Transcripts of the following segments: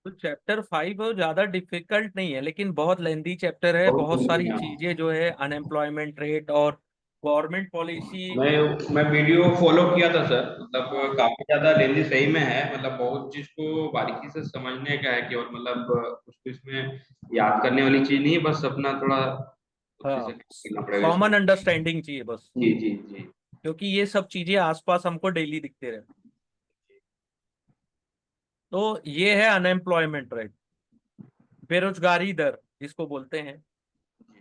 तो चैप्टर 5 ज्यादा डिफिकल्ट नहीं है, लेकिन बहुत लेंदी चैप्टर है। बहुत बहुत सारी बढ़िया। चीजें जो है, अनएम्प्लॉयमेंट रेट और गवर्नमेंट पॉलिसी। मैं वीडियो फॉलो किया था सर, हाँ मतलब काफी ज्यादा लेंदी सही में है, मतलब बहुत चीज को बारीकी से समझने का है कि, और मतलब उसको इसमें याद करने वाली चीज नहीं है, बस अपना थोड़ा उसी से हाँ, करना पड़ेगा कॉमन इसको। अंडरस्टैंडिंग चाहिए बस। जी जी जी। क्योंकि ये सब चीजें आसपास हमको डेली दिखते रहे। तो ये है अनएम्प्लॉयमेंट रेट, बेरोजगारी दर जिसको बोलते हैं।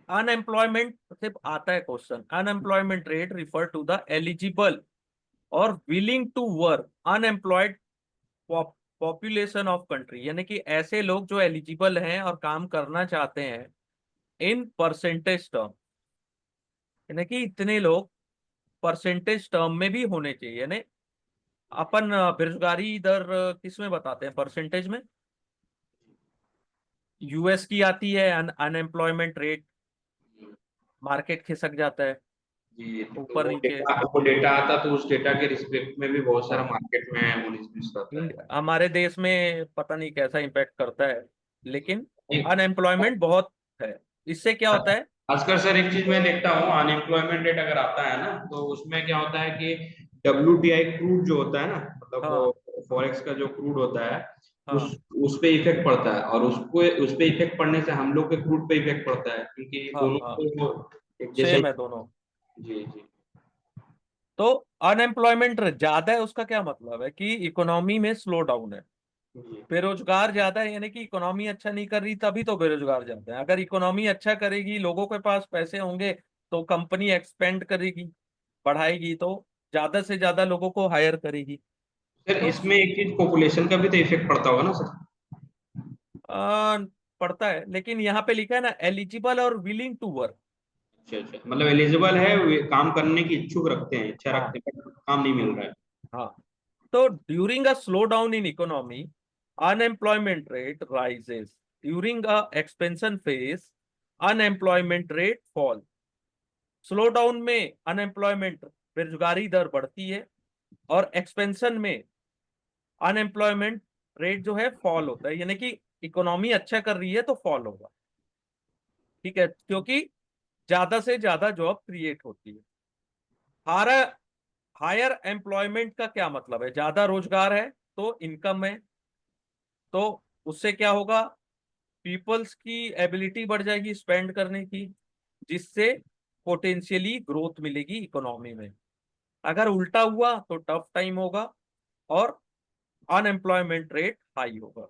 अनएम्प्लॉयमेंट सिर्फ आता है question, unemployment rate refer to the eligible और willing to work unemployed population of country, यानी कि ऐसे लोग जो एलिजिबल हैं और काम करना चाहते हैं इन परसेंटेज टर्म, यानी कि इतने लोग परसेंटेज टर्म में भी होने चाहिए। यानी अपन बेरोजगारी दर किस में बताते हैं, परसेंटेज में। यूएस की आती है अनएम्प्लॉयमेंट रेट, मार्केट खिसक जाता है जी, तो ऊपर नीचे। वो डेटा आता तो उस डेटा के रिस्पेक्ट में भी बहुत सारा हाँ, मार्केट में 19-20 रहता है। हमारे देश में पता नहीं कैसा इम्पैक्ट करता है, लेकिन एक अनएम्प्लॉयमेंट बहुत है। इससे क्या होता है। खासकर सर एक चीज मैं देखता हूँ, अनएम्प्लॉयमेंट रेट अगर आता है ना, तो उसमें क्या होता है कि WTI क्रूड जो होता है ना, हाँ मतलब फॉरेक्स का जो क्रूड होता है, उस हाँ उस पे इफेक्ट पड़ता है, और उसको उस पे इफेक्ट पड़ने से हम लोग के क्रूड पे इफेक्ट पड़ता है, क्योंकि हाँ दोनों हाँ, को एक जैसे। सेम है दोनों। जी जी तो अनएम्प्लॉयमेंट ज्यादा है उसका क्या मतलब है कि इकोनॉमी में स्लो डाउन है। जी बेरोजगार ज्यादा है, यानी कि इकोनॉमी अच्छा नहीं कर रही, तभी तो बेरोजगार ज्यादा है। अगर इकोनॉमी अच्छा करेगी, लोगों के पास पैसे होंगे, तो कंपनी एक्सपेंड करेगी, बढ़ाएगी, तो ज्यादा से ज्यादा लोगों को हायर करेगी। सर, तो इसमें एक चीज पॉपुलेशन का भी तो इफेक्ट पड़ता होगा ना सर? आ, पड़ता है, लेकिन यहाँ पे लिखा है ना एलिजिबल और विलिंग टू वर्क। अच्छा अच्छा, मतलब एलिजिबल है, वे काम करने की इच्छुक रखते हैं, इच्छा हाँ रखते हैं, but काम नहीं मिल रहा है। हाँ। तो during a slow down in economy, unemployment rate rises. During a expansion phase, unemployment rate fall. Slow down में अनएम्प्लॉयमेंट, बेरोजगारी दर बढ़ती है, और एक्सपेंशन में अनएम्प्लॉयमेंट रेट जो है फॉल होता है, यानी कि इकोनॉमी अच्छा कर रही है तो फॉल होगा। ठीक है, क्योंकि ज्यादा से ज्यादा जॉब क्रिएट होती है। हायर हायर एम्प्लॉयमेंट का क्या मतलब है, ज्यादा रोजगार है तो इनकम है, तो उससे क्या होगा, पीपल्स की एबिलिटी बढ़ जाएगी स्पेंड करने की, जिससे पोटेंशियली ग्रोथ मिलेगी इकोनॉमी में। अगर उल्टा हुआ तो टफ टाइम होगा और अनएम्प्लॉयमेंट रेट हाई होगा।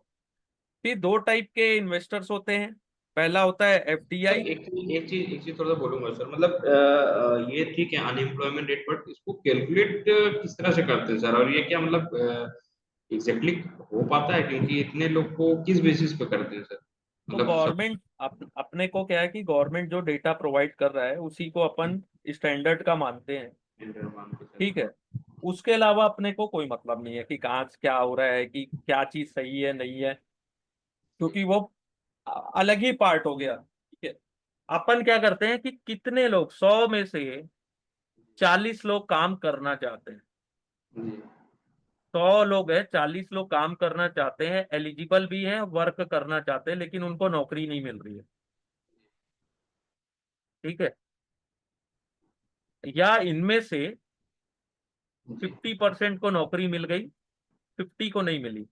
फिर दो टाइप के इन्वेस्टर्स होते हैं। पहला होता है सर एफडीआई। एक चीज थोड़ा सा बोलूंगा सर, मतलब ये ठीक है अनएम्प्लॉयमेंट रेट, बट इसको कैलकुलेट किस तरह से करते हैं सर, और ये क्या मतलब एग्जैक्टली हो पाता है, क्योंकि इतने लोग को किस बेसिस पे करते हैं सर, तो मतलब सब गवर्नमेंट अपने को क्या है कि गवर्नमेंट जो डेटा प्रोवाइड कर रहा है उसी को अपन स्टैंडर्ड का मानते हैं। टेंडर मान के ठीक है, चलते उसके अलावा अपने को कोई मतलब नहीं है कि कहाँ से क्या हो रहा है, कि क्या चीज सही है नहीं है, क्योंकि वो अलग ही पार्ट हो गया। ठीक है, अपन क्या करते हैं कि कितने लोग, 100 में से 40 लोग काम करना चाहते हैं। हैं। जी 100 लोग हैं, 40 लोग काम करना चाहते हैं, एलिजिबल भी हैं, वर्क करना चाहते हैं, लेकिन उनको नौकरी नहीं मिल रही है। ठीक है, या इनमें से जी 50% को नौकरी मिल गई, 50 को नहीं मिली,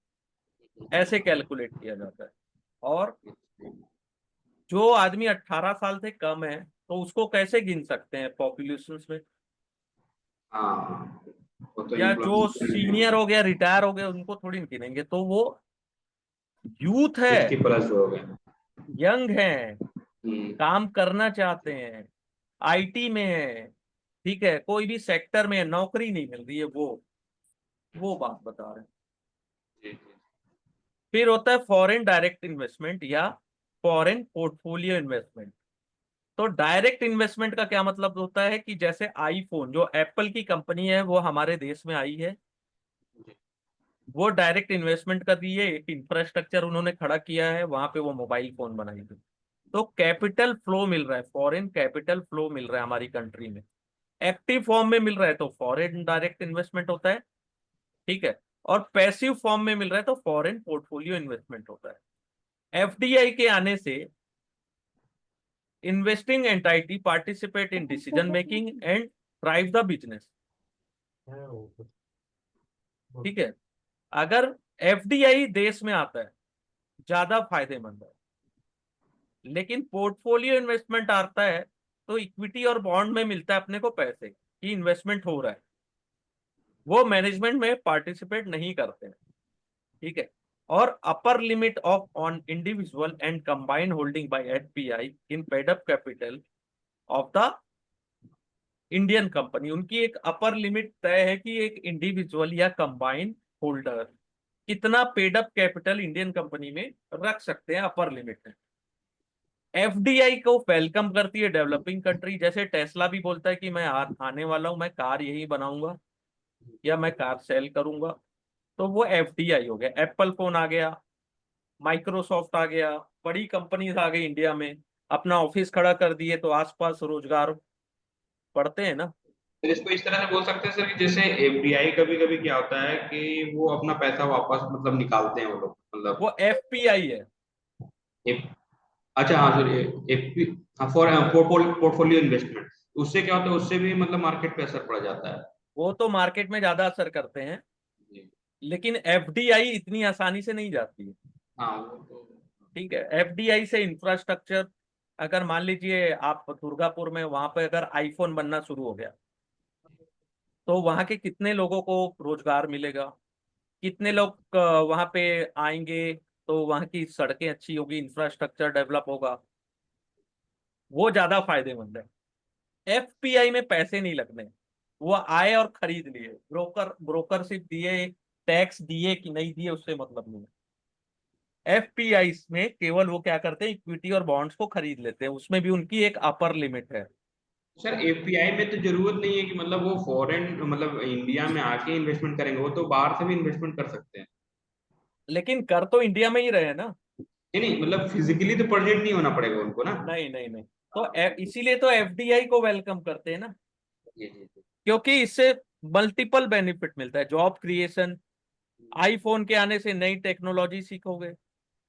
ऐसे कैलकुलेट किया जाता है। और जो आदमी 18 साल से कम है, तो उसको कैसे गिन सकते हैं पॉपुलेशन में। हाँ, वो तो या जो इम्प्लॉयमेंट सीनियर हो गया, रिटायर हो गया, उनको थोड़ी गिनेंगे। तो वो यूथ है, 60+ हो गए। यंग है, हम्म, काम करना चाहते हैं, आईटी में है, ठीक है, कोई भी सेक्टर में है, नौकरी नहीं मिल रही है, वो बात बता रहे हैं। जी जी फिर होता है फॉरेन डायरेक्ट इन्वेस्टमेंट या फॉरेन पोर्टफोलियो इन्वेस्टमेंट। तो डायरेक्ट इन्वेस्टमेंट का क्या मतलब होता है कि जैसे आईफोन जो एप्पल की कंपनी है वो हमारे देश में आई है, जी वो डायरेक्ट इन्वेस्टमेंट कर रही है, एक इंफ्रास्ट्रक्चर उन्होंने खड़ा किया है, वहां पे वो मोबाइल फोन बनाएंगे। तो कैपिटल फ्लो मिल रहा है, फॉरेन कैपिटल फ्लो मिल रहा है हमारी कंट्री में, एक्टिव फॉर्म में मिल रहा है, तो फॉरेन डायरेक्ट इन्वेस्टमेंट होता है। ठीक है, और पैसिव फॉर्म में मिल रहा है तो फॉरेन पोर्टफोलियो इन्वेस्टमेंट होता है। एफडीआई के आने से investing entity participate in decision making and drive the business. ठीक है, अगर एफडीआई देश में आता है ज्यादा फायदेमंद है, लेकिन पोर्टफोलियो इन्वेस्टमेंट आता है तो इक्विटी और बॉन्ड में मिलता है अपने को पैसे की इन्वेस्टमेंट हो रहा है, वो मैनेजमेंट में पार्टिसिपेट नहीं करते हैं। ठीक है, और upper limit of on individual and combined holding bye FPI in paid up capital of the Indian company, उनकी एक अपर लिमिट तय है कि एक इंडिविजुअल या कंबाइंड होल्डर कितना paid up capital Indian company में रख सकते हैं, अपर लिमिट है। एफडीआई को वेलकम करती है डेवलपिंग कंट्री, जैसे टेस्ला भी बोलता है कि मैं आने वाला हूं, मैं कार यही बनाऊंगा या मैं कार सेल करूंगा, तो वो एफडीआई हो गया। एप्पल फोन आ गया, माइक्रोसॉफ्ट आ गया, बड़ी कंपनीज आ गई इंडिया में, अपना ऑफिस खड़ा कर दिए तो आसपास रोजगार बढ़ते हैं ना। फिर इसको इस तरह से बोल सकते हैं सर कि जैसे एफडीआई कभी कभी क्या होता है कि वो अपना पैसा वापस मतलब निकालते हैं वो लोग मतलब वो एफपीआई है। एफ, अच्छा हाँ sir FP for portfolio investment, उससे क्या होता है उससे भी मतलब मार्केट पे असर पड़ जाता है। वो तो मार्केट में ज्यादा असर करते हैं, जी। लेकिन एफडीआई इतनी आसानी से नहीं जाती है। हाँ वो तो ठीक है, एफडीआई से इंफ्रास्ट्रक्चर, अगर मान लीजिए आप दुर्गापुर में, वहां पे अगर आईफोन बनना शुरू हो गया तो वहां के कितने लोगों को रोजगार मिलेगा, कितने लोग वहां पे आएंगे, तो वहां की सड़कें अच्छी होगी, इंफ्रास्ट्रक्चर डेवलप होगा, वो ज्यादा फायदेमंद है। एफपीआई में पैसे नहीं लगने, वो आए और खरीद लिए, ब्रोकरशिप दिए, टैक्स दिए कि नहीं दिए उससे मतलब नहीं है। एफपीआई में केवल वो क्या करते हैं, इक्विटी और बॉन्ड्स को खरीद लेते हैं, उसमें भी उनकी एक अपर लिमिट है। सर एफपीआई में तो जरूरत नहीं है कि मतलब वो फॉरेन मतलब इंडिया में आके इन्वेस्टमेंट करेंगे, वो तो बाहर से भी इन्वेस्टमेंट कर सकते हैं। लेकिन कर तो इंडिया में ही रहे ना। नहीं नहीं मतलब फिजिकली तो प्रेजेंट नहीं होना पड़ेगा उनको ना। नहीं नहीं नहीं, तो इसीलिए तो एफडीआई को वेलकम करते हैं ना, जी जी जी। क्योंकि इससे मल्टीपल बेनिफिट मिलता है, जॉब क्रिएशन, आईफोन के आने से नई टेक्नोलॉजी सीखोगे,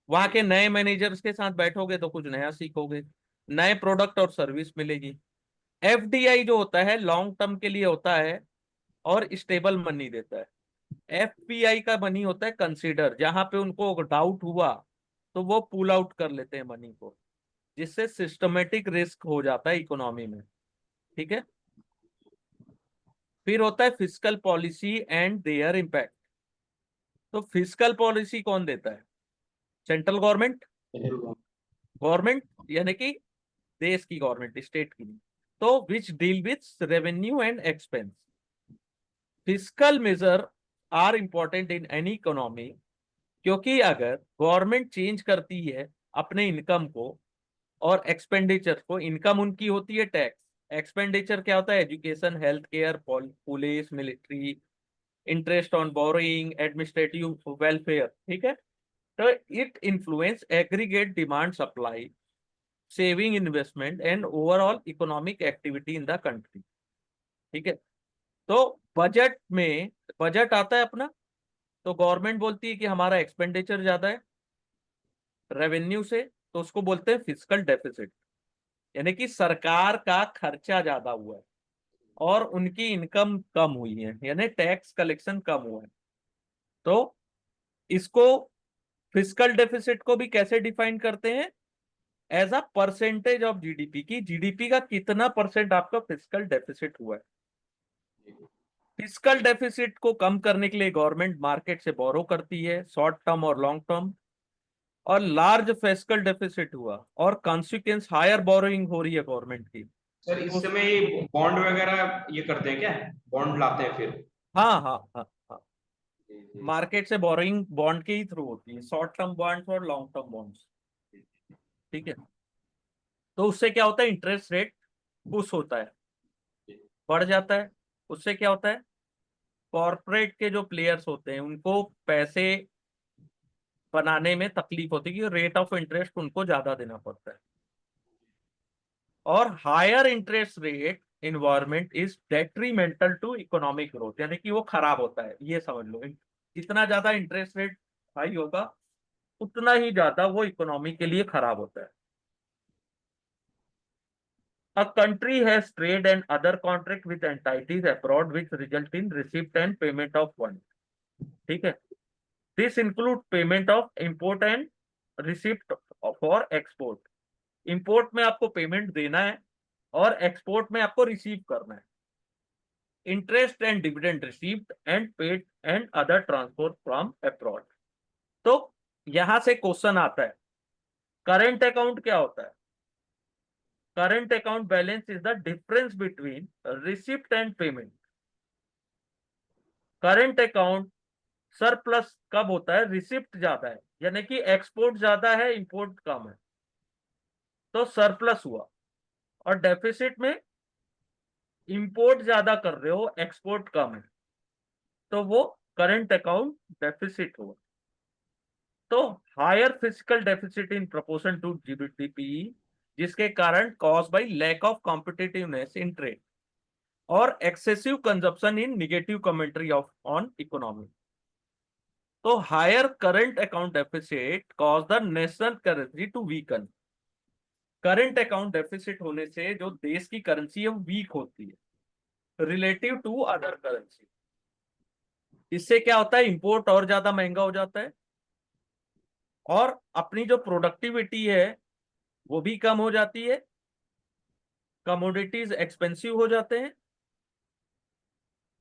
वहां जी के नए मैनेजर्स के साथ बैठोगे तो कुछ नया सीखोगे, नए प्रोडक्ट और सर्विस मिलेगी। एफडीआई जो होता है लॉन्ग टर्म के लिए होता है और स्टेबल मनी देता है। एफपीआई का मनी होता है कंसीडर, जहां पे उनको डाउट हुआ तो वो पुल आउट कर लेते हैं मनी को, जिससे सिस्टमेटिक रिस्क हो जाता है इकोनॉमी में। ठीक है, फिर होता है fiscal policy and there impact. तो फिस्कल पॉलिसी कौन देता है? सेंट्रल गवर्नमेंट, जरूर। गवर्नमेंट यानी कि देश की गवर्नमेंट, स्टेट की नहीं। तो which deal with revenue and expense. Fiscal measure are important in any economy, क्योंकि अगर गवर्नमेंट चेंज करती है अपने इनकम को और एक्सपेंडिचर को, इनकम उनकी होती है टैक्स, एक्सपेंडिचर क्या होता है, education, health care, police, military, interest on borrowing, administrative welfare. ठीक है, तो it influence aggregate demand supply, saving, investment and overall economic activity in the country. ठीक है, तो बजट में, बजट आता है अपना, तो गवर्नमेंट बोलती है कि हमारा एक्सपेंडिचर ज्यादा है रेवेन्यू से, तो उसको बोलते हैं फिस्कल डेफिसिट, यानी कि सरकार का खर्चा ज्यादा हुआ है और उनकी इनकम कम हुई है, यानी टैक्स कलेक्शन कम हुआ है। तो इसको, फिस्कल डेफिसिट को भी कैसे डिफाइन करते हैं, as a percentage of GDP, की जीडीपी का कितना परसेंट आपका फिस्कल डेफिसिट हुआ है। फिस्कल डेफिसिट को कम करने के लिए गवर्नमेंट मार्केट से बोरो करती है, शॉर्ट टर्म और लॉन्ग टर्म, और लार्ज फिस्कल डेफिसिट हुआ और कॉन्सिक्वेंस हायर बोरोइंग हो रही है गवर्नमेंट की। सर तो इस समय ये बॉन्ड वगैरह ये करते हैं क्या, बॉन्ड लाते हैं फिर। हाँ हाँ हाँ हाँ, जी जी मार्केट से बोरोइंग बॉन्ड के ही थ्रू होती है, शॉर्ट टर्म बॉन्ड्स और लॉन्ग टर्म बॉन्ड्स। ठीक है, तो उससे क्या होता है, इंटरेस्ट रेट पुश होता है, जी बढ़ जाता है। उससे क्या होता है, कॉरपोरेट के जो प्लेयर्स होते हैं उनको पैसे बनाने में तकलीफ होती है, कि रेट ऑफ इंटरेस्ट उनको ज्यादा देना पड़ता है। और higher interest rate environment is detrimental to economic growth, यानी कि वो खराब होता है, ये समझ लो, जितना ज्यादा इंटरेस्ट रेट हाई होगा उतना ही ज्यादा वो इकोनॉमी के लिए खराब होता है। A country has trade and other contract with entities abroad which result in receipt and payment of funds. ठीक है, this include payment of import and receipt for export. import में आपको पेमेंट देना है और एक्सपोर्ट में आपको रिसीव करना है। Interest and dividend received and paid and other transport from abroad. तो यहां से क्वेश्चन आता है, करंट अकाउंट क्या होता है? Current account balance is the difference between receipt and payment. Current account surplus कब होता है? रिसिप्ट ज्यादा है, यानी कि एक्सपोर्ट ज्यादा है, इंपोर्ट कम है, तो सरप्लस हुआ। और डेफिसिट में इंपोर्ट ज्यादा कर रहे हो, एक्सपोर्ट कम है, तो वो करंट अकाउंट डेफिसिट हुआ। तो higher physical deficit in proportion to GDP, जिसके कारण cause by lack of competitiveness in trade और excessive consumption in negative commentary of on economy. तो higher current account deficit cause the national currency to weaken. Current account deficit होने से जो देश की currency है वो वीक होती है रिलेटिव टू अदर करेंसी। इससे क्या होता है? इंपोर्ट और ज्यादा महंगा हो जाता है और अपनी जो प्रोडक्टिविटी है वो भी कम हो जाती है, कमोडिटीज एक्सपेंसिव हो जाते हैं,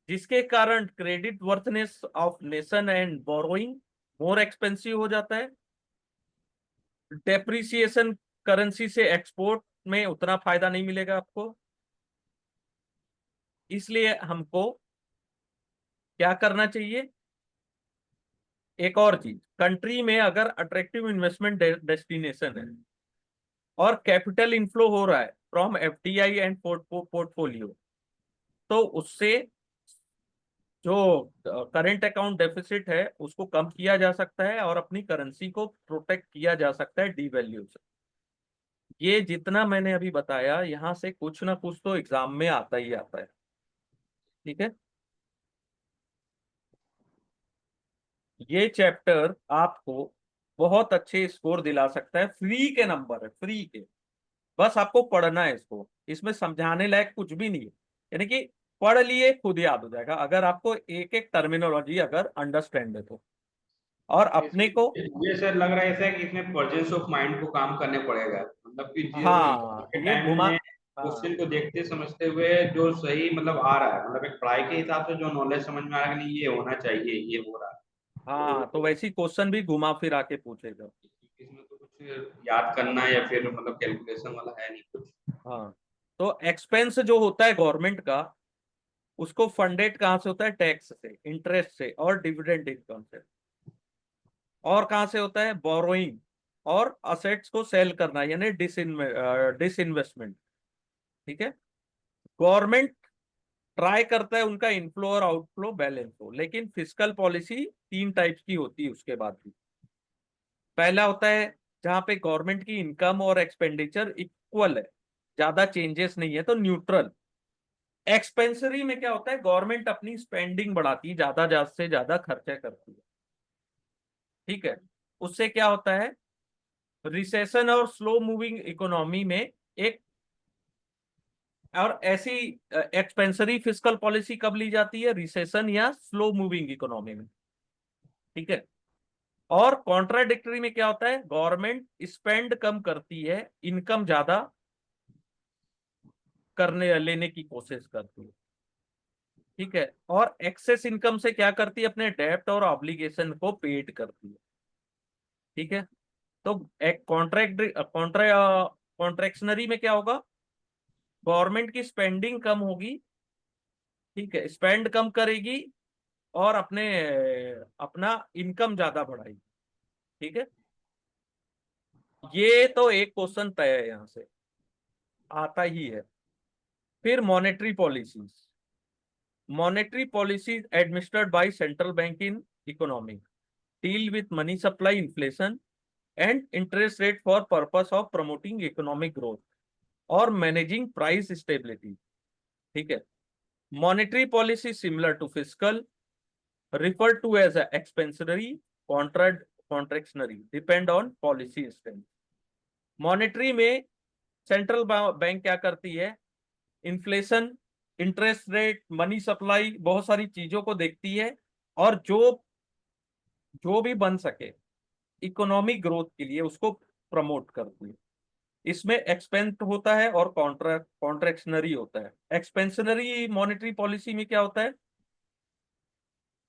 जिसके कारण credit वर्थनेस of nation and borrowing more expensive हो जाता है। डेप्रिसिएशन करेंसी से एक्सपोर्ट में उतना फायदा नहीं मिलेगा आपको। इसलिए हमको क्या करना चाहिए? एक और चीज, कंट्री में अगर अट्रैक्टिव इन्वेस्टमेंट डेस्टिनेशन है और कैपिटल इनफ्लो हो रहा है फ्रॉम एफडीआई एंड पोर्टफोलियो, तो उससे जो करंट अकाउंट डेफिसिट है उसको कम किया जा सकता है और अपनी करेंसी को प्रोटेक्ट किया जा सकता है डीवैल्यू से। ये जितना मैंने अभी बताया यहां से कुछ ना कुछ तो एग्जाम में आता ही आता है। ठीक है, ये चैप्टर आपको बहुत अच्छे स्कोर दिला सकता है, फ्री के नंबर है, फ्री के। बस आपको पढ़ना है इसको, इसमें समझाने लायक कुछ भी नहीं है, यानी कि पढ़ लिए खुद याद हो जाएगा अगर आपको एक एक टर्मिनोलॉजी अगर अंडरस्टैंड है तो। और अपने को ये सर लग रहा है ऐसा कि इसमें प्रेजेंस ऑफ माइंड को काम करने पड़ेगा, मतलब कि जो एग्जाम हाँ के ये टाइम घुमा, में हाँ क्वेश्चन को देखते समझते हुए जो सही मतलब आ रहा है, मतलब एक पढ़ाई के हिसाब से जो नॉलेज समझ में आ रहा है कि नहीं ये होना चाहिए, ये हो रहा है, हाँ, तो तो वैसी क्वेश्चन भी घुमा फिरा के पूछेगा। इसमें तो कुछ याद करना या फिर मतलब कैलकुलेशन वाला है नहीं कुछ। हाँ, तो एक्सपेंस जो होता है गवर्नमेंट का, उसको फंडेड कहाँ से होता है? टैक्स से, इंटरेस्ट से और डिविडेंड इनकम से। और कहाँ से होता है? बोरोइंग और असेट्स को सेल करना, यानी डिसइन्वेस्टमेंट। ठीक है, गवर्नमेंट ट्राई करता है उनका इनफ्लो और आउटफ्लो बैलेंस हो, लेकिन फिस्कल पॉलिसी तीन टाइप्स की होती है उसके बाद भी। पहला होता है जहां पे गवर्नमेंट की इनकम और एक्सपेंडिचर इक्वल है, ज्यादा चेंजेस नहीं है, तो न्यूट्रल। एक्सपेंसरी में क्या होता है? गवर्नमेंट अपनी स्पेंडिंग बढ़ाती है, ज्यादा से ज्यादा खर्चा करती है। ठीक है, उससे क्या होता है? रिसेशन और स्लो मूविंग इकोनॉमी में एक, और ऐसी एक्सपेंसरी फिस्कल पॉलिसी कब ली जाती है? रिसेशन या स्लो मूविंग इकोनॉमी में। ठीक है, और कॉन्ट्राडिक्टरी में क्या होता है? गवर्नमेंट स्पेंड कम करती है, इनकम ज्यादा करने लेने की कोशिश करती है। ठीक है, और एक्सेस इनकम से क्या करती है? अपने डेब्ट और ऑब्लिगेशन को पेड करती है। ठीक है, तो एक कॉन्ट्रैक्शनरी में क्या होगा? गवर्नमेंट की स्पेंडिंग कम होगी, ठीक है, स्पेंड कम करेगी और अपना इनकम ज्यादा बढ़ाएगी। ठीक है, ये तो एक क्वेश्चन तय है, यहां से आता ही है। फिर monetary policies administered by central bank in economy deal with money supply, inflation and interest rate for purpose of promoting economic growth और मैनेजिंग प्राइस स्टेबिलिटी। ठीक है, monetary policy similar to fiscal, referred to as a expansionary, contractionary, depend on policy stance. Monetary में central bank क्या करती है, inflation, interest rate, money supply, बहुत सारी चीजों को देखती है और जो जो भी बन सके इकोनॉमिक ग्रोथ के लिए उसको प्रमोट करती है। इसमें एक्सपेंट होता है और कॉन्ट्रैक्शनरी होता है। एक्सपेंशनरी मॉनेटरी पॉलिसी में क्या होता है,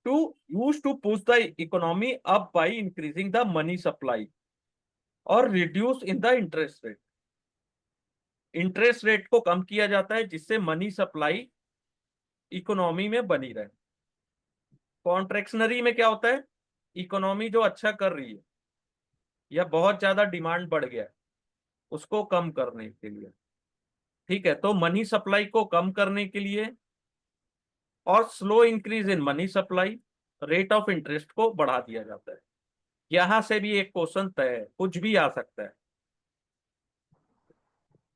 to use to push the economy up by increasing the money supply और reduce in the interest rate. Interest rate को कम किया जाता है जिससे मनी सप्लाई इकोनॉमी में बनी रहे। कॉन्ट्रैक्शनरी में क्या होता है, इकोनॉमी जो अच्छा कर रही है या बहुत ज्यादा डिमांड बढ़ गया है उसको कम करने के लिए, ठीक है, तो मनी सप्लाई को कम करने के लिए और slow increase in money supply, rate of interest को बढ़ा दिया जाता है। यहां से भी एक क्वेश्चन तय है, कुछ भी आ सकता है।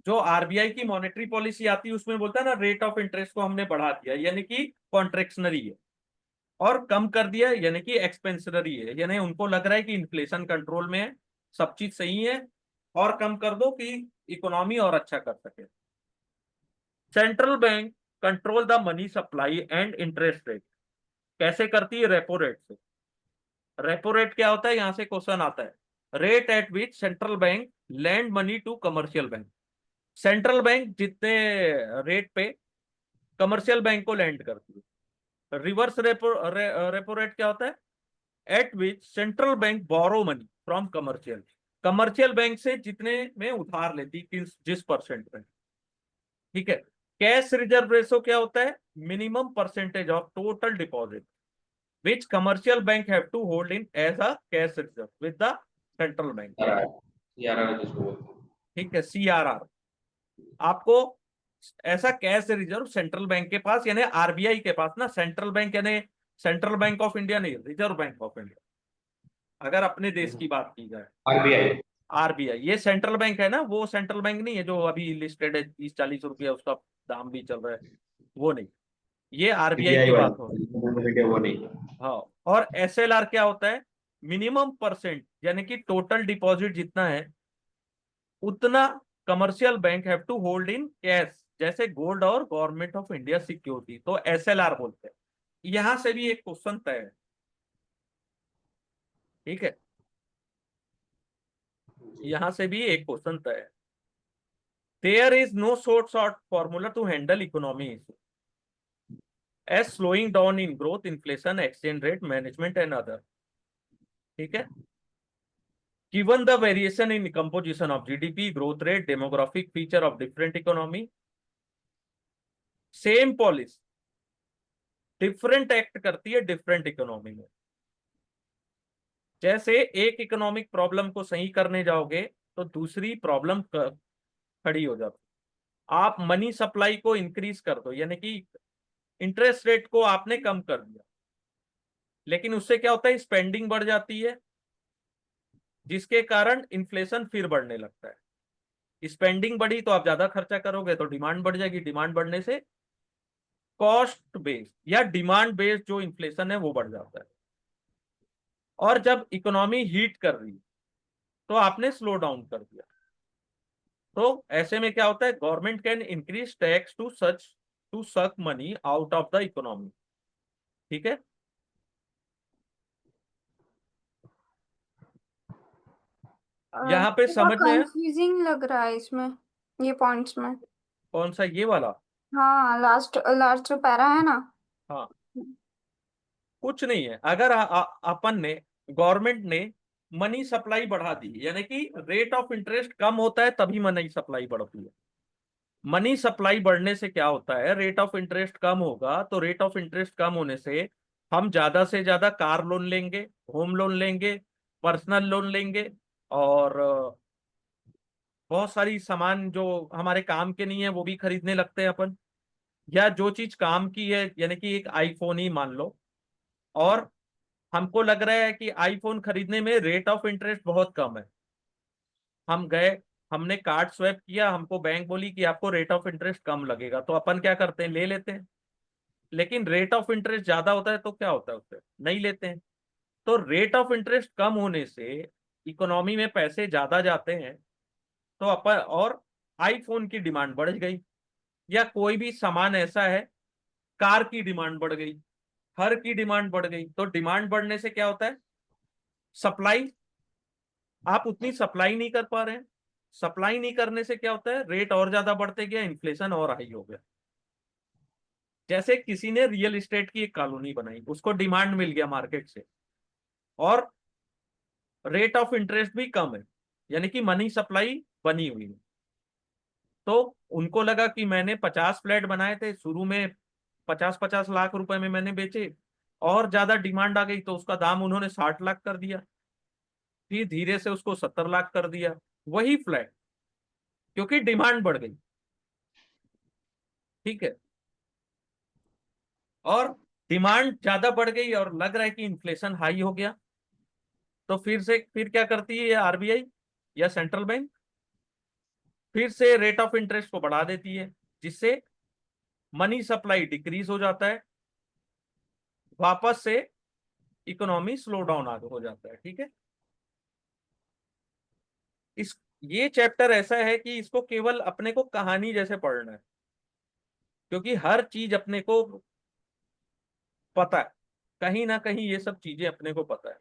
जो आरबीआई की मॉनेटरी पॉलिसी आती है उसमें बोलता है ना, रेट ऑफ इंटरेस्ट को हमने बढ़ा दिया यानी कि कॉन्ट्रेक्शनरी है, और कम कर दिया यानी कि एक्सपेंशनरी है, यानी उनको लग रहा है कि इन्फ्लेशन कंट्रोल में है, सब चीज सही है और कम कर दो कि इकोनॉमी और अच्छा कर सके। Central bank control the money supply and interest rate, कैसे करती है, रेपो रेट से। रेपो रेट क्या होता है, यहां से क्वेश्चन आता है, rate at which central bank lend money to commercial bank. Central bank जितने रेट पे कमर्शियल बैंक को लैंड करती है। रिवर्स रेपो रेट क्या होता है, at which central bank borrow money from commercial, commercial bank से जितने में उधार लेती जिस परसेंट में, ठीक है। कैश रिजर्व रेशो क्या होता है, minimum percentage of total deposit which commercial bank have to hold in as a cash reserve with the central bank, CRR जिसको बोलते हैं। ठीक है, CRR। आपको ऐसा कैश रिजर्व सेंट्रल बैंक के पास यानी आरबीआई के पास ना, सेंट्रल बैंक यानी सेंट्रल बैंक ऑफ इंडिया नहीं, रिजर्व बैंक ऑफ इंडिया अगर अपने देश की बात की जाए। RBI। आरबीआई ये सेंट्रल बैंक है ना, वो सेंट्रल बैंक नहीं है जो अभी लिस्टेड है 30-40 रुपया उसका दाम भी चल रहा है, वो नहीं, ये आरबीआई PTI की बात हो रही है। वाली वो नहीं। हाँ, और एसएलआर क्या होता है, मिनिमम परसेंट यानी कि टोटल डिपॉजिट जितना है उतना commercial bank have to hold in cash, जैसे गोल्ड और गवर्नमेंट ऑफ इंडिया सिक्योरिटी, तो एसएलआर बोलते हैं। यहां से भी एक क्वेश्चन तय है, ठीक है, यहां से भी एक क्वेश्चन तय है। There is no short formula to handle economy issue as slowing down in growth, inflation, exchange rate management and other, ठीक है। Given the variation in composition of GDP, growth rate, demographic feature of different economy, same policy different act करती है different economy में। जैसे एक economic problem को सही करने जाओगे तो दूसरी प्रॉब्लम खड़ी हो जाती। आप मनी सप्लाई को इंक्रीज कर दो यानी कि इंटरेस्ट रेट को आपने कम कर दिया, लेकिन उससे क्या होता है, स्पेंडिंग बढ़ जाती है जिसके कारण इन्फ्लेशन फिर बढ़ने लगता है। स्पेंडिंग बढ़ी तो आप ज्यादा खर्चा करोगे तो डिमांड बढ़ जाएगी, डिमांड बढ़ने से कॉस्ट बेस्ड या डिमांड बेस्ड जो इन्फ्लेशन है वो बढ़ जाता है। और जब इकोनॉमी हीट कर रही है तो आपने स्लो डाउन कर दिया, तो ऐसे में क्या होता है, government can increase tax to suck money out of the economy, ठीक है। यहाँ पे थोड़ा समझ में है कंफ्यूजिंग लग रहा है इसमें, ये पॉइंट्स में। कौन सा, ये वाला। हाँ, लास्ट लास्ट जो पैरा है ना। हाँ, कुछ नहीं है, अगर अपन ने, गवर्नमेंट ने मनी सप्लाई बढ़ा दी यानी कि रेट ऑफ इंटरेस्ट कम होता है तभी मनी सप्लाई बढ़ती है। मनी सप्लाई बढ़ने से क्या होता है, रेट ऑफ इंटरेस्ट कम होगा तो रेट ऑफ इंटरेस्ट कम होने से हम ज्यादा से ज्यादा कार लोन लेंगे, होम लोन लेंगे, पर्सनल लोन लेंगे, और बहुत सारी सामान जो हमारे काम के नहीं है वो भी खरीदने लगते हैं अपन। या जो चीज काम की है यानी कि एक आईफोन ही मान लो, और हमको लग रहा है कि आईफोन खरीदने में रेट ऑफ इंटरेस्ट बहुत कम है, हम गए, हमने कार्ड स्वैप किया, हमको बैंक बोली कि आपको रेट ऑफ इंटरेस्ट कम लगेगा, तो अपन क्या करते हैं, ले लेते हैं। लेकिन रेट ऑफ इंटरेस्ट ज्यादा होता है तो क्या होता है, उससे नहीं लेते हैं। तो रेट ऑफ इंटरेस्ट कम होने से इकोनॉमी में पैसे ज्यादा जाते हैं, तो अपन और आईफोन की डिमांड बढ़ गई, या कोई भी सामान ऐसा है, कार की डिमांड बढ़ गई, हर की डिमांड बढ़ गई। तो डिमांड बढ़ने से क्या होता है, सप्लाई, आप उतनी सप्लाई नहीं कर पा रहे हैं, सप्लाई नहीं करने से क्या होता है, रेट और ज्यादा बढ़ते गया, इन्फ्लेशन और हाई हो गया। जैसे किसी ने रियल एस्टेट की एक कॉलोनी बनाई, उसको डिमांड मिल गया मार्केट से, और रेट ऑफ इंटरेस्ट भी कम है, यानी कि मनी सप्लाई बनी हुई है। तो उनको लगा कि मैंने 50 फ्लैट बनाए थे शुरू में, 50-50 लाख रुपए में मैंने बेचे, और ज्यादा डिमांड आ गई तो उसका दाम उन्होंने 60 लाख कर दिया, फिर धीरे से उसको 70 लाख कर दिया, वही फ्लैट, क्योंकि डिमांड बढ़ गई। ठीक है, और डिमांड ज्यादा बढ़ गई और लग रहा है कि इन्फ्लेशन हाई हो गया, तो फिर क्या करती है आरबीआई या सेंट्रल बैंक, फिर से रेट ऑफ इंटरेस्ट को बढ़ा देती है, जिससे मनी सप्लाई डिक्रीज हो जाता है, वापस से इकोनॉमी स्लो डाउन हो जाता है। ठीक है, इस ये चैप्टर ऐसा है कि इसको केवल अपने को कहानी जैसे पढ़ना है, क्योंकि हर चीज अपने को पता है, कहीं ना कहीं ये सब चीजें अपने को पता है।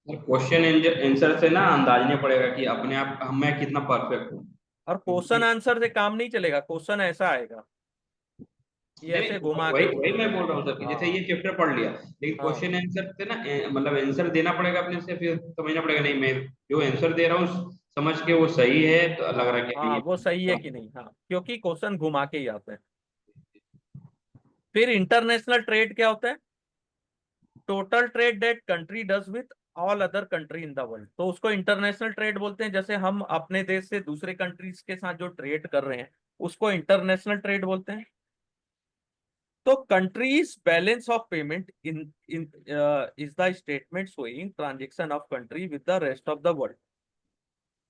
क्वेश्चन आंसर से ना अंदाज नहीं पड़ेगा कि अपने आप मैं कितना परफेक्ट हूँ। और क्वेश्चन आंसर से काम नहीं चलेगा, क्वेश्चन ऐसा आएगा, ये नहीं, ऐसे घुमा वही के वही पूछेगा। मैं बोल रहा हूँ सर कि जैसे हाँ ये चैप्टर पढ़ लिया, लेकिन हाँ क्वेश्चन आंसर से ना मतलब आंसर देना पड़ेगा अपने से, फिर समझना पड़ेगा नहीं मैं जो आंसर दे रहा हूँ समझ के वो सही है, तो लग रहा है कि अभी हाँ, वो सही है कि नहीं, हाँ, क्योंकि क्वेश्चन घुमा के ही आते हैं। फिर इंटरनेशनल ट्रेड क्या होता है, total trade that country does with all other country in the world, तो उसको इंटरनेशनल ट्रेड बोलते हैं। जैसे हम अपने देश से दूसरे कंट्रीज के साथ जो ट्रेड कर रहे हैं, उसको इंटरनेशनल ट्रेड बोलते हैं। तो countries balance of payment in in is the statement showing transaction of country with the rest of the world.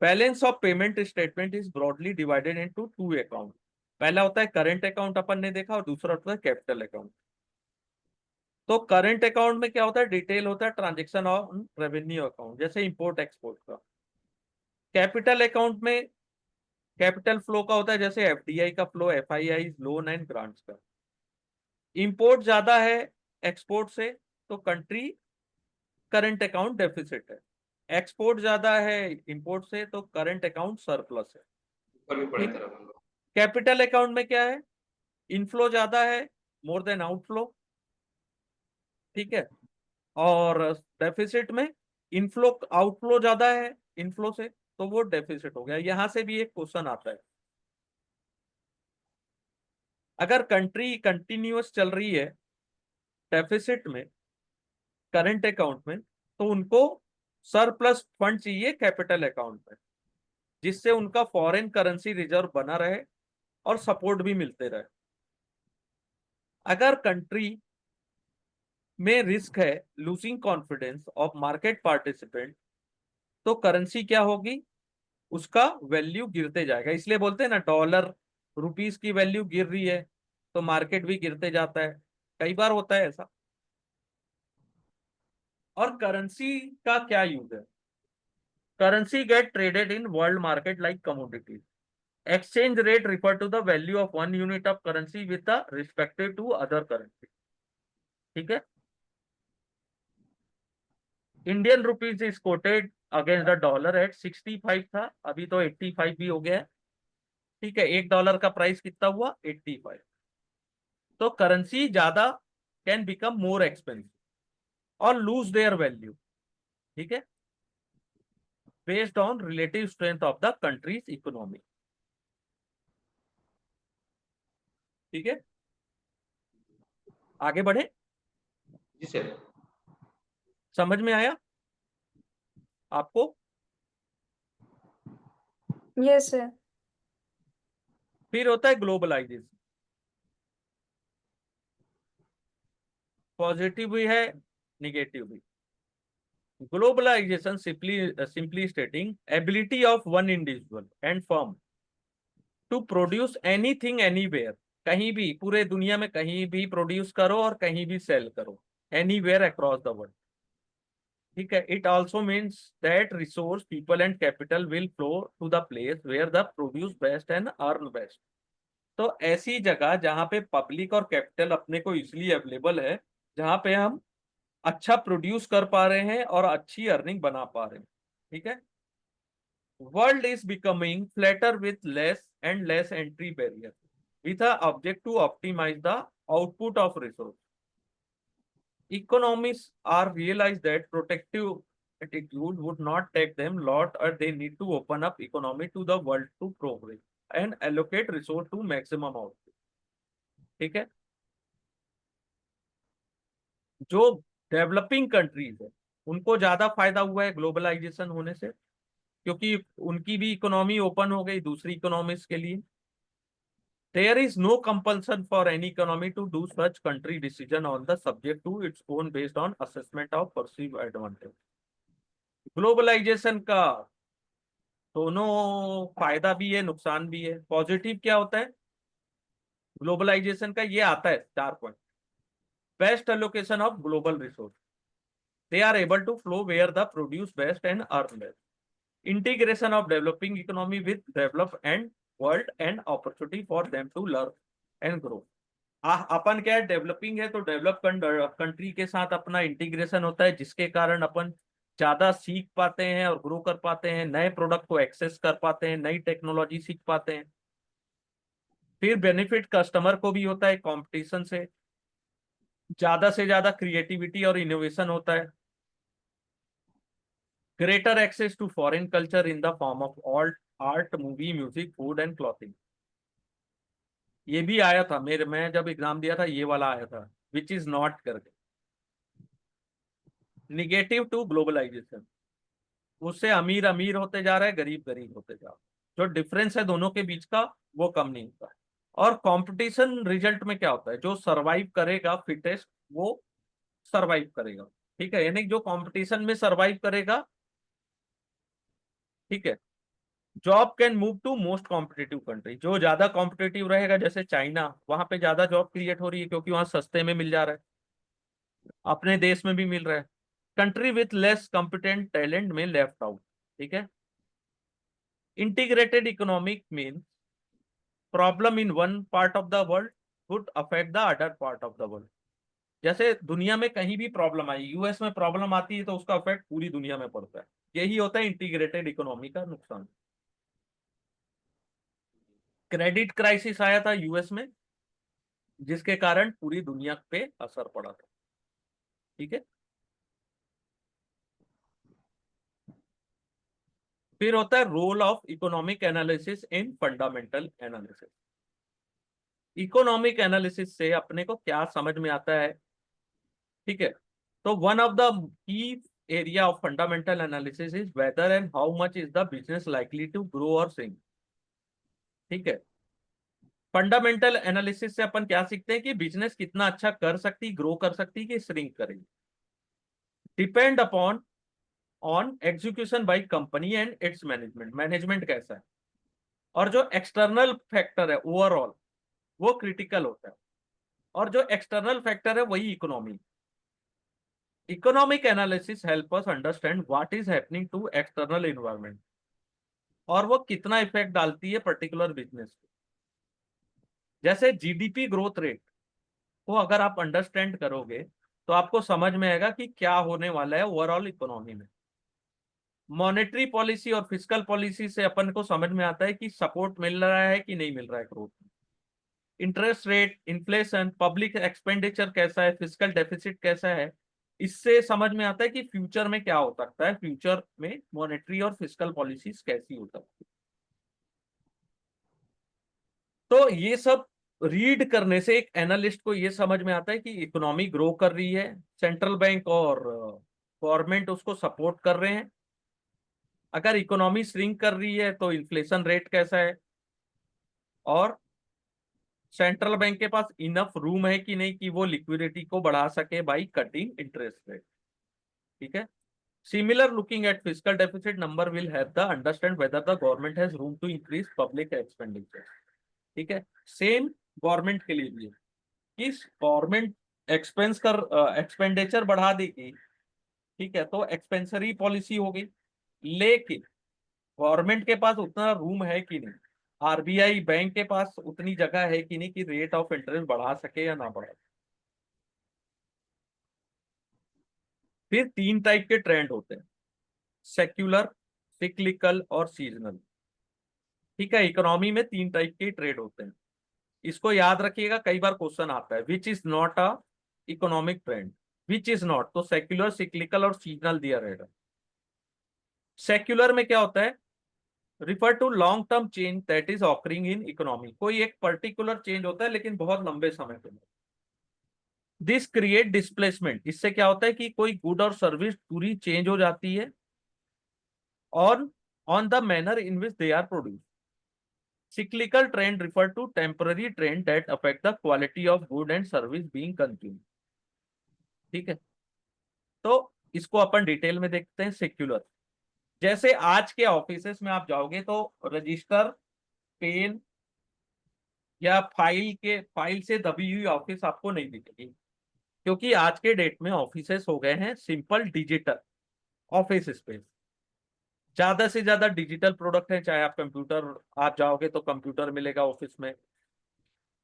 Balance of payment statement is broadly divided into two account. पहला होता है current account, अपन ने देखा, और दूसरा होता है capital account. तो करंट अकाउंट में क्या होता है, डिटेल होता है ट्रांजेक्शन ऑन रेवेन्यू अकाउंट, जैसे इंपोर्ट एक्सपोर्ट का। कैपिटल अकाउंट में कैपिटल फ्लो का होता है, जैसे एफडीआई का flow, FII, loan and grants का। इंपोर्ट ज्यादा है एक्सपोर्ट से, तो कंट्री करंट अकाउंट डेफिसिट है। एक्सपोर्ट ज्यादा है इंपोर्ट से, तो करंट अकाउंट सरप्लस है। ऊपर भी पढ़े ठीक, तरह हम लोग। कैपिटल अकाउंट में क्या है, इनफ्लो ज्यादा है, मोर देन आउटफ्लो। ठीक है, और डेफिसिट में इनफ्लो आउटफ्लो ज्यादा है इनफ्लो से, तो वो डेफिसिट हो गया। यहां से भी एक क्वेश्चन आता है, अगर कंट्री कंटिन्यूअस चल रही है डेफिसिट में करंट अकाउंट में, तो उनको सरप्लस फंड चाहिए कैपिटल अकाउंट में, जिससे उनका फॉरेन करेंसी रिजर्व बना रहे और सपोर्ट भी मिलते रहे। अगर कंट्री में रिस्क है losing confidence of market participant, तो करेंसी क्या होगी, उसका वैल्यू गिरते जाएगा। इसलिए बोलते हैं ना, डॉलर रुपीस की वैल्यू गिर रही है तो मार्केट भी गिरते जाता है, कई बार होता है ऐसा। और करेंसी का क्या यूज है, currency get traded in world market like commodities. Exchange rate refer to the value of one unit of currency with the respective to other currency. ठीक है, Indian rupees is quoted against the dollar at 65 था, अभी तो 85 भी हो गया है। ठीक है, $1 का प्राइस कितना हुआ, 85। तो करेंसी ज्यादा कैन बिकम मोर एक्सपेंसिव और लूज देयर वैल्यू। ठीक है, based on relative strength of the countries economy. ठीक है, आगे बढ़े, जी सर। समझ में आया आपको। Yes sir. फिर होता है ग्लोबलाइजेशन, पॉजिटिव भी है निगेटिव भी। Globalisation simply stating ability of one individual and firm to produce anything anywhere कहीं भी पूरे दुनिया में कहीं भी प्रोड्यूस करो और कहीं भी सेल करो, एनीवेयर अक्रॉस द वर्ल्ड। ठीक है, it also means that resource people and capital will flow to the place where the produce best and earn best. तो ऐसी जगह जहां पे पब्लिक और कैपिटल अपने को इसलिए अवेलेबल है, जहां पे हम अच्छा प्रोड्यूस कर पा रहे हैं और अच्छी अर्निंग बना पा रहे हैं। ठीक है, world is becoming flatter with less and less entry barrier with a object to optimize the output of resource. Economists are realize that protective attitude would not take them lot, or they need to open up economy to the world to progress and allocate resource to maximum output. ठीक है, जो developing countries है उनको ज्यादा फायदा हुआ है globalisation होने से, क्योंकि उनकी भी इकोनॉमी ओपन हो गई दूसरी इकोनॉमीज के लिए। There is no compulsion for any economy to do such country decision on the subject to its own based on assessment of perceived advantage. Globalisation का दोनों फायदा भी है नुकसान भी है। पॉजिटिव क्या होता है ग्लोबलाइजेशन का, ये आता है 4 point. Best allocation of global resource, they are able to flow where the produce best and earn best. Integration of developing economy with develop and world and opportunity for them to learn and grow. अपन क्या है, developing है तो develop country के साथ अपना integration होता है, जिसके कारण अपन ज्यादा सीख पाते हैं और ग्रो कर पाते हैं, नए प्रोडक्ट को एक्सेस कर पाते हैं, नई टेक्नोलॉजी सीख पाते हैं। फिर बेनिफिट कस्टमर को भी होता है, कंपटीशन से ज्यादा क्रिएटिविटी और इनोवेशन होता है। Greater access to foreign culture in the form of all art, movie, music, food and clothing. ये भी आया था मेरे, मैं जब एग्जाम दिया था ये वाला आया था, विच इज नॉट करके। निगेटिव टू ग्लोबलाइजेशन, उससे अमीर अमीर होते जा रहा है, गरीब गरीब होते जा रहा है, जो डिफरेंस है दोनों के बीच का वो कम नहीं होता है। और कंपटीशन रिजल्ट में क्या होता है, जो सरवाइव करेगा फिटेस्ट वो सरवाइव करेगा। ठीक है, यानी जो कंपटीशन में सरवाइव करेगा, ठीक है, job can move to most competitive country. जो ज्यादा कॉम्पिटेटिव रहेगा जैसे चाइना, वहां पे ज्यादा जॉब क्रिएट हो रही है क्योंकि वहां सस्ते में मिल जा रहा है, अपने देश में भी मिल रहा है। Country with less competent talent में लेफ्ट आउट। ठीक है, integrated economic mean problem in one part of the world would affect the other part of the world. जैसे दुनिया में कहीं भी प्रॉब्लम आई, यूएस में प्रॉब्लम आती है तो उसका इफेक्ट पूरी दुनिया में पड़ता है। यही होता है इंटीग्रेटेड इकोनॉमी का नुकसान। क्रेडिट क्राइसिस आया था यूएस में, जिसके कारण पूरी दुनिया पे असर पड़ा था। ठीक है, फिर होता है role of economic analysis in fundamental analysis. Economic analysis से अपने को क्या समझ में आता है, ठीक है, तो one of the key area of fundamental analysis is whether and how much is the business likely to grow और सिंक। ठीक है, फंडामेंटल एनालिसिस से अपन क्या सीखते हैं कि बिजनेस कितना अच्छा कर सकती, ग्रो कर सकती कि श्रिंक करेगी। Depend upon on execution by company and its management, management कैसा है, और जो एक्सटर्नल फैक्टर है ओवरऑल वो क्रिटिकल होता है, और जो एक्सटर्नल फैक्टर है वही economy. Economic analysis help us understand what is happening to external environment, और वो कितना इफेक्ट डालती है पर्टिकुलर बिजनेस पे। जैसे जीडीपी ग्रोथ रेट को अगर आप अंडरस्टैंड करोगे तो आपको समझ में आएगा कि क्या होने वाला है ओवरऑल इकोनॉमी में। मॉनेटरी पॉलिसी और फिस्कल पॉलिसी से अपन को समझ में आता है कि सपोर्ट मिल रहा है कि नहीं मिल रहा है growth. Interest rate, inflation, public expenditure कैसा है, फिस्कल डेफिसिट कैसा है, इससे समझ में आता है कि फ्यूचर में क्या हो सकता है, फ्यूचर में मॉनेटरी और फिस्कल पॉलिसीज कैसी हो सकती है। तो ये सब रीड करने से एक एनालिस्ट को ये समझ में आता है कि इकोनॉमी ग्रो कर रही है, सेंट्रल बैंक और गवर्नमेंट उसको सपोर्ट कर रहे हैं। अगर इकोनॉमी श्रिंक कर रही है तो इन्फ्लेशन रेट कैसा है, और सेंट्रल बैंक के पास इनफ रूम है कि नहीं कि वो लिक्विडिटी को बढ़ा सके बाई कटिंग इंटरेस्ट रेट। ठीक है, similar looking at fiscal deficit number will help the understand whether the government has room to increase public expenditure. ठीक है, सेम गवर्नमेंट के लिए भी है कि गवर्नमेंट एक्सपेंडिचर बढ़ा देगी, ठीक है, तो एक्सपेंसरी पॉलिसी हो गई। लेकिन गवर्नमेंट के पास उतना रूम है कि नहीं, आरबीआई बैंक के पास उतनी जगह है कि नहीं कि रेट ऑफ इंटरेस्ट बढ़ा सके या ना बढ़ा। फिर तीन टाइप के ट्रेंड होते हैं, सेक्युलर, सिक्लिकल और सीजनल। ठीक है, इकोनॉमी में तीन टाइप के ट्रेड होते हैं, इसको याद रखिएगा, कई बार क्वेश्चन आता है which is not a economic trend, which is not, तो सेक्युलर, सिक्लिकल और सीजनल दिया रहेगा। सेक्युलर में क्या होता है, refer to long term change that is occurring in economy, कोई एक पर्टिकुलर चेंज होता है लेकिन बहुत लंबे समय के लिए। दिस क्रिएट डिस्प्लेसमेंट, इससे क्या होता है कि कोई गुड और सर्विस पूरी चेंज हो जाती है और on the manner in which they are produce. Cyclical trend refer to temporary trend that affect the quality of good and service being consumed। ठीक है, तो इसको अपन डिटेल में देखते हैं। सेक्युलर, जैसे आज के ऑफिसेस में आप जाओगे तो रजिस्टर, पेन या फाइल से दबी हुई ऑफिस आपको नहीं दिखेगी, क्योंकि आज के डेट में ऑफिसेस हो गए हैं सिंपल डिजिटल ऑफिस स्पेस। ज्यादा से ज्यादा डिजिटल प्रोडक्ट है, चाहे आप कंप्यूटर, आप जाओगे तो कंप्यूटर मिलेगा ऑफिस में,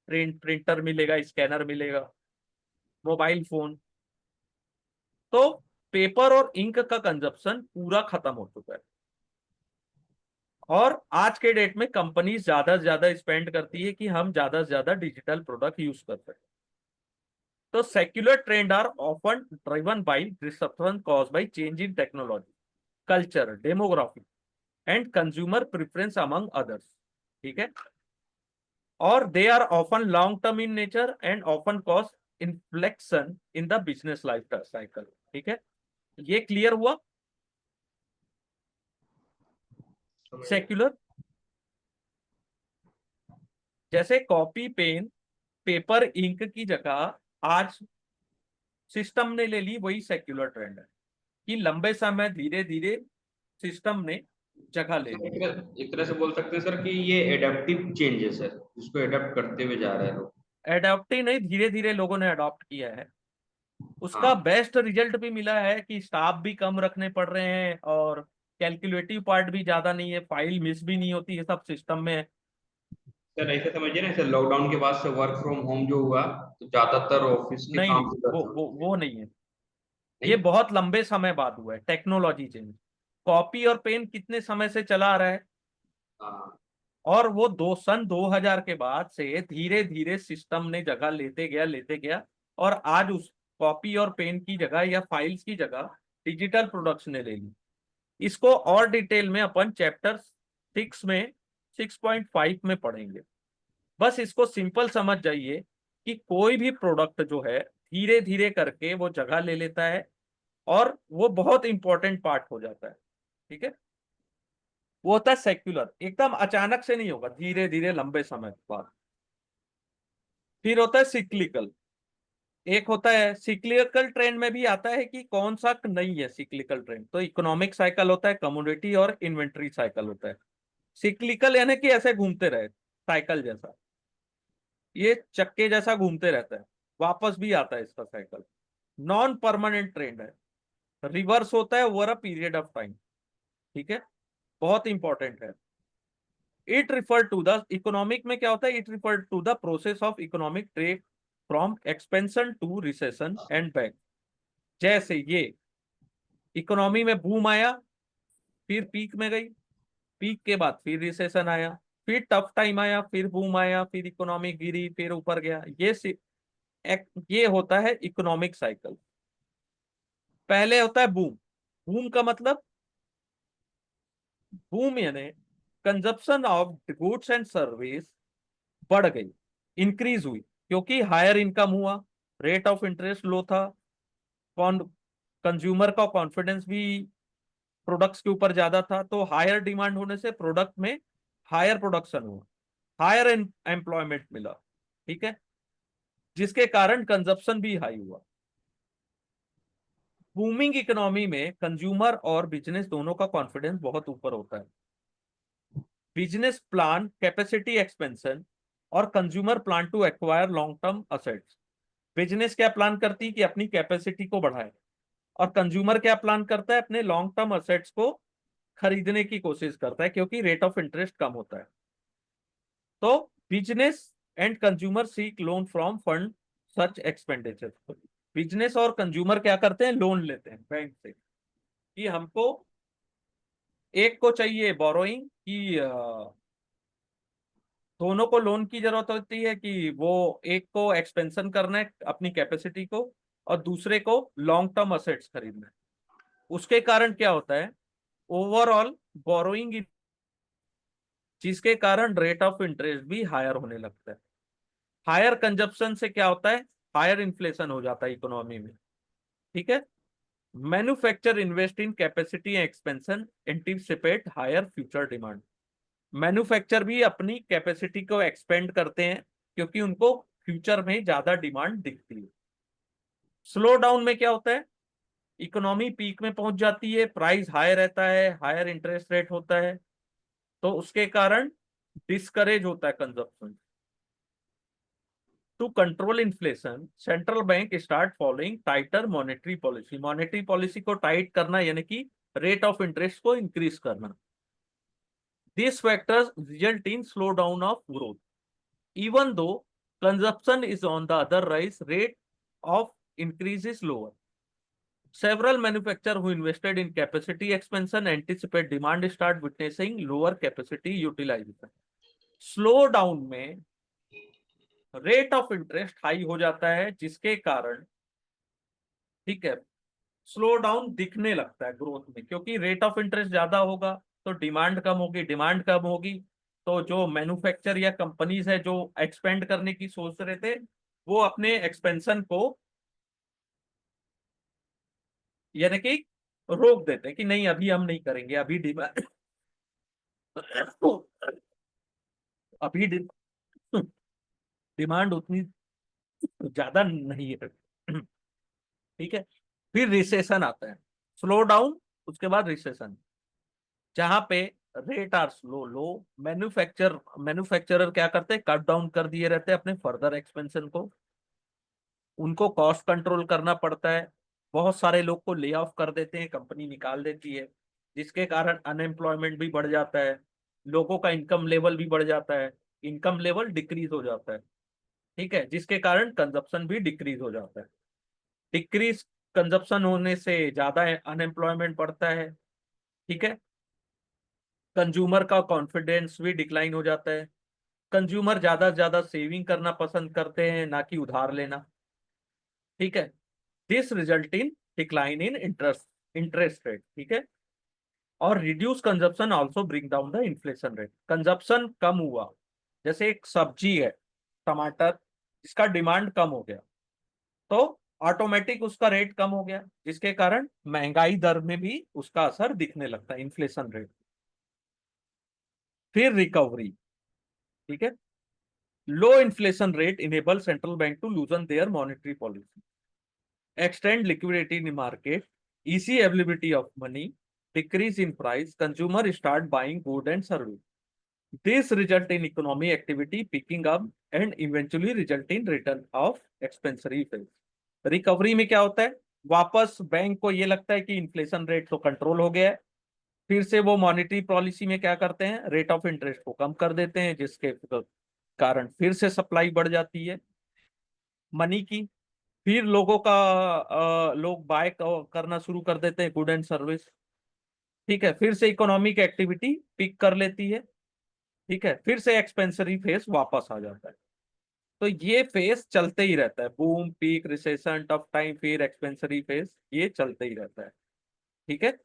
प्रिंटर मिलेगा, स्कैनर मिलेगा, मोबाइल फोन। तो पेपर और इंक का कंजप्शन पूरा खत्म हो चुका है और आज के डेट में कंपनीज ज्यादा से ज्यादा स्पेंड करती है कि हम ज्यादा से ज्यादा डिजिटल प्रोडक्ट यूज कर सकें। तो secular trend are often driven by disruption caused by change in technology, culture, demography and consumer preference among others. ठीक है, और they are often long term in nature and often cause inflection in the business life cycle. ठीक है, ये clear हुआ। Secular, जैसे copy pen paper ink की जगह आज सिस्टम ने ले ली, वही सेक्युलर ट्रेंड है कि लंबे समय धीरे धीरे सिस्टम ने जगह ले ली। एक तरह से बोल सकते हैं सर कि ये एडेप्टिव चेंज है सर, जिसको एडेप्ट करते हुए जा रहे हैं लोग। एडॉप्ट ही नहीं, धीरे धीरे लोगों ने अडॉप्ट किया है, उसका हाँ बेस्ट रिजल्ट भी मिला है कि स्टाफ भी कम रखने पड़ रहे हैं और कैलकुलेटिव पार्ट भी ज्यादा नहीं है, फाइल मिस भी नहीं होती है, सब सिस्टम में है। सर, ऐसे समझिए ना सर, लॉकडाउन के बाद से वर्क फ्रॉम होम जो हुआ, तो ज्यादातर ऑफिस के नहीं काम नहीं, उधर वो से वो होते हैं। वो नहीं है, ये नहीं। बहुत लंबे समय बाद हुआ है, टेक्नोलॉजी चेंज। कॉपी और पेन कितने समय से चला आ रहा है, हाँ और वो सन 2000 के बाद से धीरे धीरे सिस्टम ने जगह लेते गया और आज उस कॉपी और पेन की जगह या फाइल्स की जगह डिजिटल प्रोडक्ट्स ने ले ली। इसको और डिटेल में अपन चैप्टर 6 में 6.5 में पढ़ेंगे। बस इसको सिंपल समझ जाइए कि कोई भी प्रोडक्ट जो है धीरे धीरे करके वो जगह ले लेता है और वो बहुत इंपॉर्टेंट पार्ट हो जाता है। ठीक है, वो होता है सेक्युलर, एकदम अचानक से नहीं होगा, धीरे धीरे लंबे समय बाद। फिर होता है सिक्लिकल, एक होता है सिक्लिकल ट्रेंड में भी आता है कि कौन सा नहीं है सिक्लिकल ट्रेंड, तो इकोनॉमिक साइकिल होता है, कमोडिटी और इन्वेंट्री साइकिल होता है। सिक्लिकल यानी कि ऐसे घूमते रहे, साइकिल जैसा, ये चक्के जैसा घूमते रहता है, वापस भी आता है इसका साइकिल। नॉन परमानेंट ट्रेंड है, रिवर्स होता है over a period of time. ठीक है, बहुत इंपॉर्टेंट है। It refer to the economic में क्या होता है, it refer to the process of economic trade from expansion to recession and back. जैसे ये इकोनॉमी में बूम आया, फिर पीक में गई, पीक के बाद फिर रिसेशन आया, फिर टफ टाइम आया, फिर बूम आया, फिर इकोनॉमी गिरी, फिर ऊपर गया। ये होता है इकोनॉमिक साइकिल। पहले होता है बूम, बूम का मतलब, बूम यानी consumption of goods and service बढ़ गई, इंक्रीज हुई, क्योंकि हायर इनकम हुआ, रेट ऑफ इंटरेस्ट लो था, कौन कंज्यूमर का कॉन्फिडेंस भी प्रोडक्ट्स के ऊपर ज्यादा था, तो हायर डिमांड होने से प्रोडक्ट में हायर प्रोडक्शन हुआ, हायर एम्प्लॉयमेंट मिला। ठीक है, जिसके कारण कंजप्शन भी हाई हुआ। बूमिंग इकोनॉमी में कंज्यूमर और बिजनेस दोनों का कॉन्फिडेंस बहुत ऊपर होता है, बिजनेस प्लान कैपेसिटी एक्सपेंशन और consumer plan to acquire long term assets. Business क्या प्लान करती है कि अपनी कैपेसिटी को बढ़ाए, और कंज्यूमर क्या प्लान करता है, अपने लॉन्ग टर्म असेट्स को खरीदने की कोशिश करता है क्योंकि रेट ऑफ इंटरेस्ट कम होता है। तो business and consumer seek loan from fund such expenditure. Business और कंज्यूमर क्या करते हैं, लोन लेते हैं बैंक से कि हमको, एक को चाहिए बोरोइंग कि दोनों को लोन की जरूरत होती है कि वो एक को एक्सपेंशन करना है अपनी कैपेसिटी को, और दूसरे को लॉन्ग टर्म असेट्स खरीदना है। उसके कारण क्या होता है, ओवरऑल बोरोइंग, जिसके कारण रेट ऑफ इंटरेस्ट भी हायर होने लगता है। हायर कंजप्शन से क्या होता है, हायर इन्फ्लेशन हो जाता है इकोनॉमी में। ठीक है। Manufacture invest in capacity expansion anticipate higher future demand. Manufacture भी अपनी कैपेसिटी को एक्सपेंड करते हैं क्योंकि उनको फ्यूचर में ज्यादा डिमांड दिखती है। स्लो डाउन में क्या होता है, इकोनॉमी पीक में पहुंच जाती है, प्राइस हाई रहता है, हायर इंटरेस्ट रेट होता है, तो उसके कारण डिस्करेज होता है consumption. To control inflation central bank start following tighter monetary policy. Monetary policy को टाइट करना यानी कि रेट ऑफ इंटरेस्ट को इंक्रीज करना। These factors result in slowdown of growth. Even though consumption is on the other rise, rate of increase is lower. Several manufacturers who invested in capacity expansion anticipate demand start witnessing lower capacity utilization. Slow down में rate of interest high हो जाता है जिसके कारण, ठीक है, slow down दिखने लगता है ग्रोथ में, क्योंकि रेट ऑफ इंटरेस्ट ज्यादा होगा तो डिमांड कम होगी, डिमांड कम होगी तो जो मैन्युफैक्चर या कंपनीज है जो एक्सपेंड करने की सोच रहे थे वो अपने एक्सपेंशन को यानी कि रोक देते हैं कि नहीं अभी हम नहीं करेंगे, अभी डिमांड अभी डिमांड उतनी ज्यादा नहीं है। ठीक है। फिर रिसेशन आता है, स्लो डाउन, उसके बाद रिसेशन, जहां पे रेट आर लो मैन्युफैक्चरर क्या करते हैं, कट डाउन कर दिए रहते हैं अपने फर्दर एक्सपेंशन को, उनको कॉस्ट कंट्रोल करना पड़ता है, बहुत सारे लोग को ले ऑफ कर देते हैं, कंपनी निकाल देती है, जिसके कारण अनएम्प्लॉयमेंट भी बढ़ जाता है, लोगों का इनकम लेवल भी बढ़ जाता है, इनकम लेवल डिक्रीज हो जाता है। ठीक है, जिसके कारण कंजप्शन भी डिक्रीज हो जाता है। डिक्रीज कंजप्शन होने से ज्यादा अनएम्प्लॉयमेंट बढ़ता है। ठीक है। कंज्यूमर का कॉन्फिडेंस भी डिक्लाइन हो जाता है, कंज्यूमर ज्यादा से ज्यादा सेविंग करना पसंद करते हैं ना कि उधार लेना। ठीक है। This result in decline in interest rate. ठीक है। और reduce consumption also bring down the inflation rate. Consumption कम हुआ, जैसे एक सब्जी है टमाटर, इसका डिमांड कम हो गया तो ऑटोमेटिक उसका रेट कम हो गया, जिसके कारण महंगाई दर में भी उसका असर दिखने लगता है, इन्फ्लेशन रेट। फिर रिकवरी। ठीक है। Low inflation rate enable central bank to loosen their monetary policy, extend liquidity in the market, easy availability of money, decrease in price, consumer start buying good and service. This result in economic activity picking up and eventually result in return of expansionary phase. Recovery में क्या होता है, वापस bank को ये लगता है कि इन्फ्लेशन रेट तो कंट्रोल हो गया है, फिर से वो मॉनेटरी पॉलिसी में क्या करते हैं, रेट ऑफ इंटरेस्ट को कम कर देते हैं, जिसके कारण फिर से सप्लाई बढ़ जाती है मनी की, फिर लोगों का लोग बाय करना शुरू कर देते हैं गुड एंड सर्विस। ठीक है। फिर से इकोनॉमिक एक्टिविटी पिक कर लेती है। ठीक है। फिर से एक्सपेंसरी फेज वापस आ जाता है। तो ये फेज चलते ही रहता है, boom peak recession tough time फिर एक्सपेंसरी फेज, ये चलते ही रहता है। ठीक है।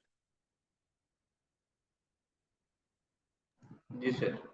जी सर।